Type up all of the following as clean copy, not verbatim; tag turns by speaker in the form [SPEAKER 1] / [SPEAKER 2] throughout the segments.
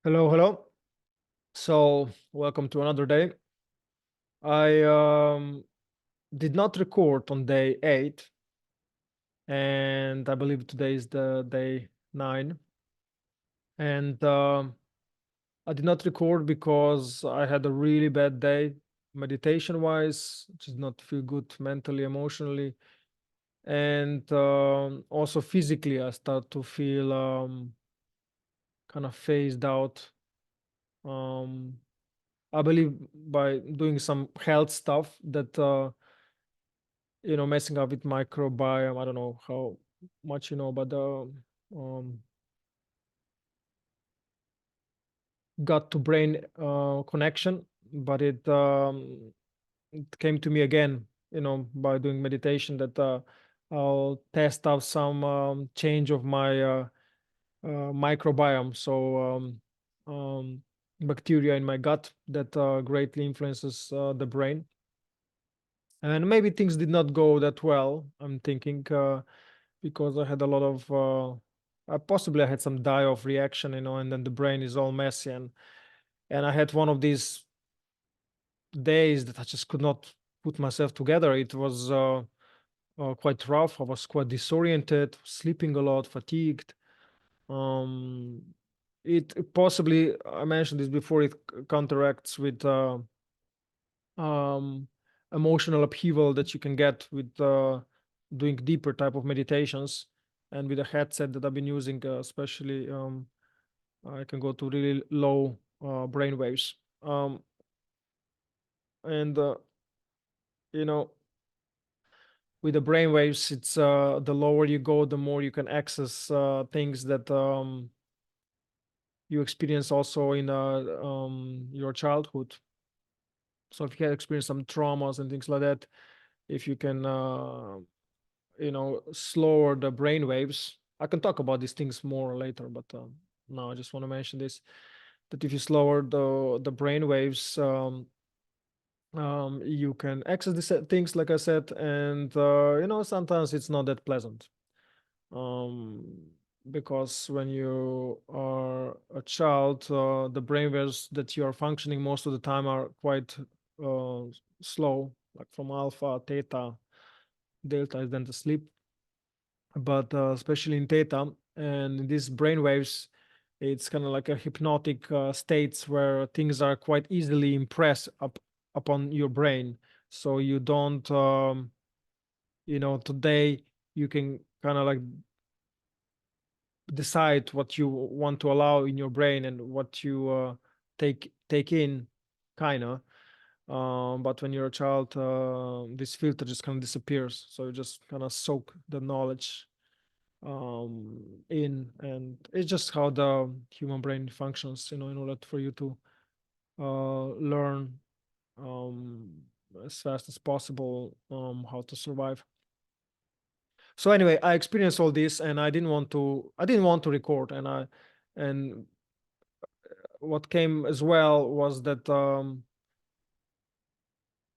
[SPEAKER 1] Hello, hello. So, welcome to another day. I did not record on day 8, and I believe today is the day 9. And I did not record because I had a really bad day, meditation-wise, just not feel good mentally, emotionally, and also physically. I start to feel kind of phased out. Um, I believe by doing some health stuff that messing up with microbiome. I don't know how much you know about the um, gut to brain connection, but it came to me again, by doing meditation that I'll test out some change of my microbiome. So bacteria in my gut that greatly influences the brain. And maybe things did not go that well, I'm thinking, because I had a lot of, possibly I had some die-off reaction, and then the brain is all messy. And I had one of these days that I just could not put myself together. It was quite rough. I was quite disoriented, sleeping a lot, fatigued. Um, it possibly, I mentioned this before, it counteracts with um, emotional upheaval that you can get with doing deeper type of meditations. And with a headset that I've been using, especially, I can go to really low brain waves. And you know, with the brain waves, it's the lower you go, the more you can access things that you experience also in your childhood. So if you had experienced some traumas and things like that, if you can slower the brain waves. I can talk about these things more later, but now I just want to mention this, that if you slower the brain waves, you can access these things, like I said, and sometimes it's not that pleasant. um, because when you are a child, the brain waves that you are functioning most of the time are quite uh, slow, like from alpha, theta, delta is then the sleep, but especially in theta and in these brain waves, it's kind of like a hypnotic states where things are quite easily impressed upon your brain. So you don't, today you can kind of like decide what you want to allow in your brain and what you take in, kind of. But when you're a child, this filter just kind of disappears. So you just kind of soak the knowledge in, and it's just how the human brain functions, in order for you to learn um, as fast as possible how to survive. So anyway, I experienced all this, and I didn't want to record, and what came as well was that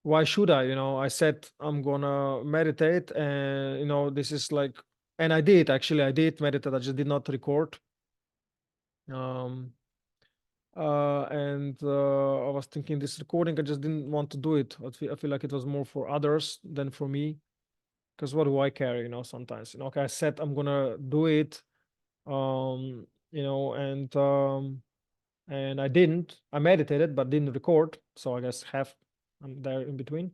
[SPEAKER 1] why should I? I said I'm gonna meditate, and this is like, and I did meditate. I just did not record. Um, and I was thinking this recording, I just didn't want to do it. I feel like it was more for others than for me. Because what do I care? Sometimes, okay, I said I'm gonna do it, um, and I didn't. I meditated, but didn't record. So I guess half I'm there in between.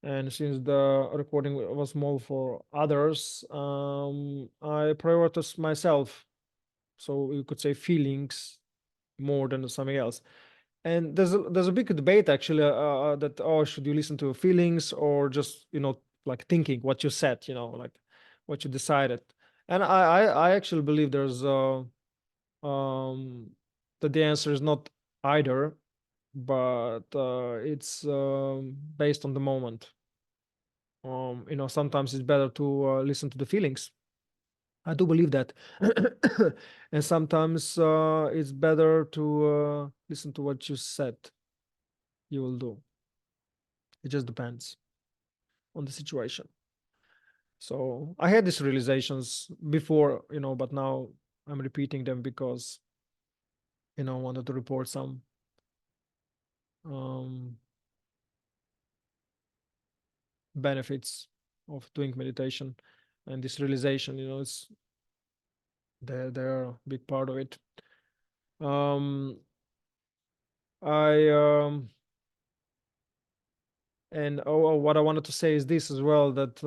[SPEAKER 1] And since the recording was more for others, I prioritized myself. So you could say feelings more than something else. And there's a big debate actually, that, oh, should you listen to your feelings or just like thinking what you said, like what you decided. And I actually believe there's um that the answer is not either, but it's based on the moment. Sometimes it's better to listen to the feelings. I do believe that. And sometimes it's better to listen to what you said you will do. It just depends on the situation. So I had these realizations before, but now I'm repeating them because wanted to report some um, benefits of doing meditation, and this realization, it's they're a big part of it. Um, I and what I wanted to say is this as well, that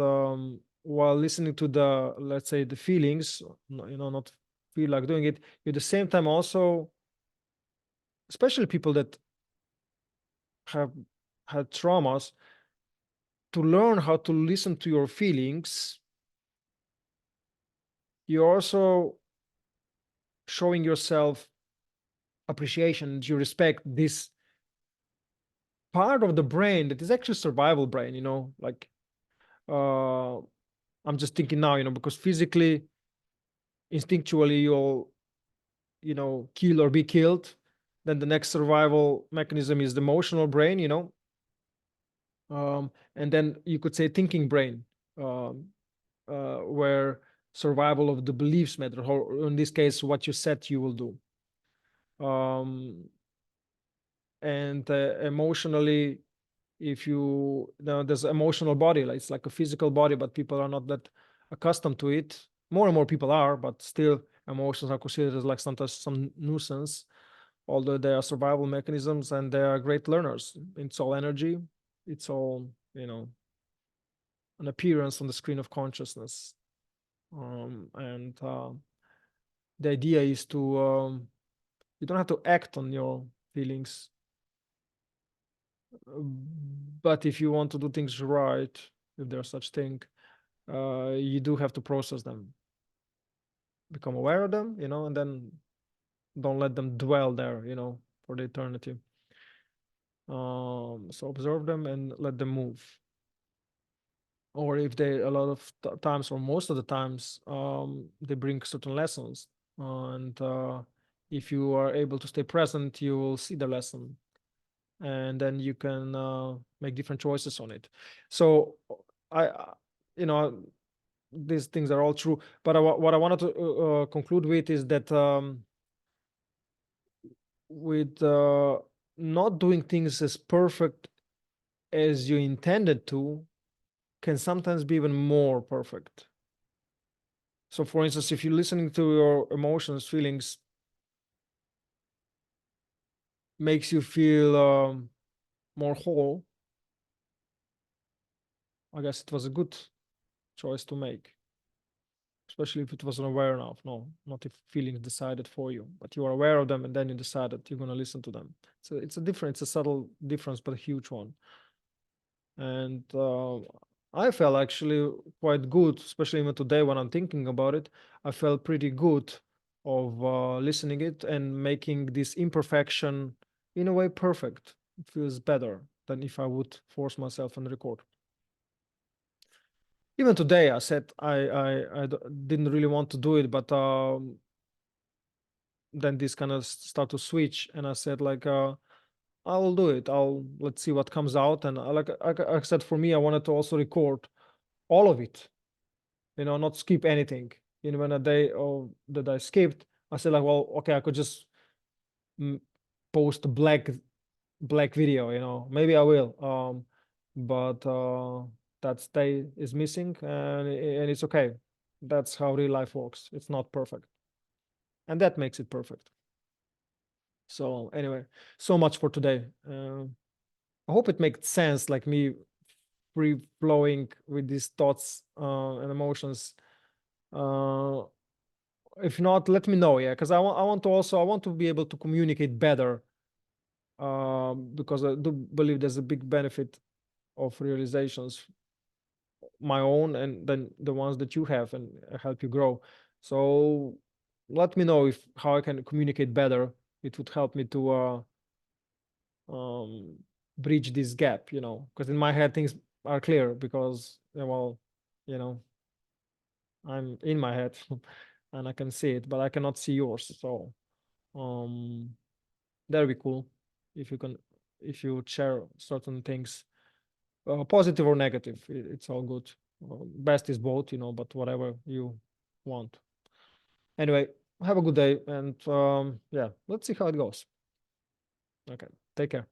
[SPEAKER 1] while listening to the, let's say, the feelings, not feel like doing it, at the same time also, especially people that have had traumas, to learn how to listen to your feelings, you're also showing yourself appreciation, that you respect this part of the brain that is actually survival brain, like uh I'm just thinking now, because physically, instinctually, you'll, kill or be killed. Then the next survival mechanism is the emotional brain, and then you could say thinking brain, um, where survival of the beliefs matter, or in this case, what you said you will do. And emotionally, if you now there's emotional body, like it's like a physical body, but people are not that accustomed to it. More and more people are, but still emotions are considered as like sometimes some nuisance, although they are survival mechanisms and they are great learners. It's all energy. It's all, an appearance on the screen of consciousness. And the idea is to, you don't have to act on your feelings, but if you want to do things right, if there's such thing, you do have to process them, become aware of them, and then don't let them dwell there, for the eternity. So observe them and let them move. Or if they, a lot of times, or most of the times, they bring certain lessons. And if you are able to stay present, you will see the lesson. And then you can make different choices on it. So I, you know, these things are all true. But what I wanted to conclude with is that with not doing things as perfect as you intended to, can sometimes be even more perfect. So, for instance, if you're listening to your emotions, feelings, makes you feel more whole, I guess it was a good choice to make, especially if it wasn't aware enough. No, not if feelings decided for you, but you are aware of them and then you decided you're going to listen to them. So it's a difference, it's a subtle difference, but a huge one. And I felt actually quite good, especially even today when I'm thinking about it. I felt pretty good of listening it and making this imperfection in a way perfect. It feels better than if I would force myself and record. Even today, I said didn't really want to do it, but then this kind of start to switch, and I said like, I will do it. Let's see what comes out. And I said, for me, I wanted to also record all of it, not skip anything. When a day that I skipped, I said like, well, okay, I could just post a black video, maybe I will. But that day is missing, and it's okay. That's how real life works. It's not perfect, and that makes it perfect. So anyway, so much for today. I hope it makes sense, like me free flowing with these thoughts and emotions. Uh, if not, let me know. Yeah, because I want to be able to communicate better. Because I do believe there's a big benefit of realizations, my own and then the ones that you have, and help you grow. So let me know if how I can communicate better. It would help me to um, bridge this gap, because in my head things are clear because, well, you know, I'm in my head and I can see it, but I cannot see yours. So um, that'd be cool if you can, if you share certain things, positive or negative. It's all good. Best is both, but whatever you want. Anyway, have a good day, and yeah, let's see how it goes. Okay, take care.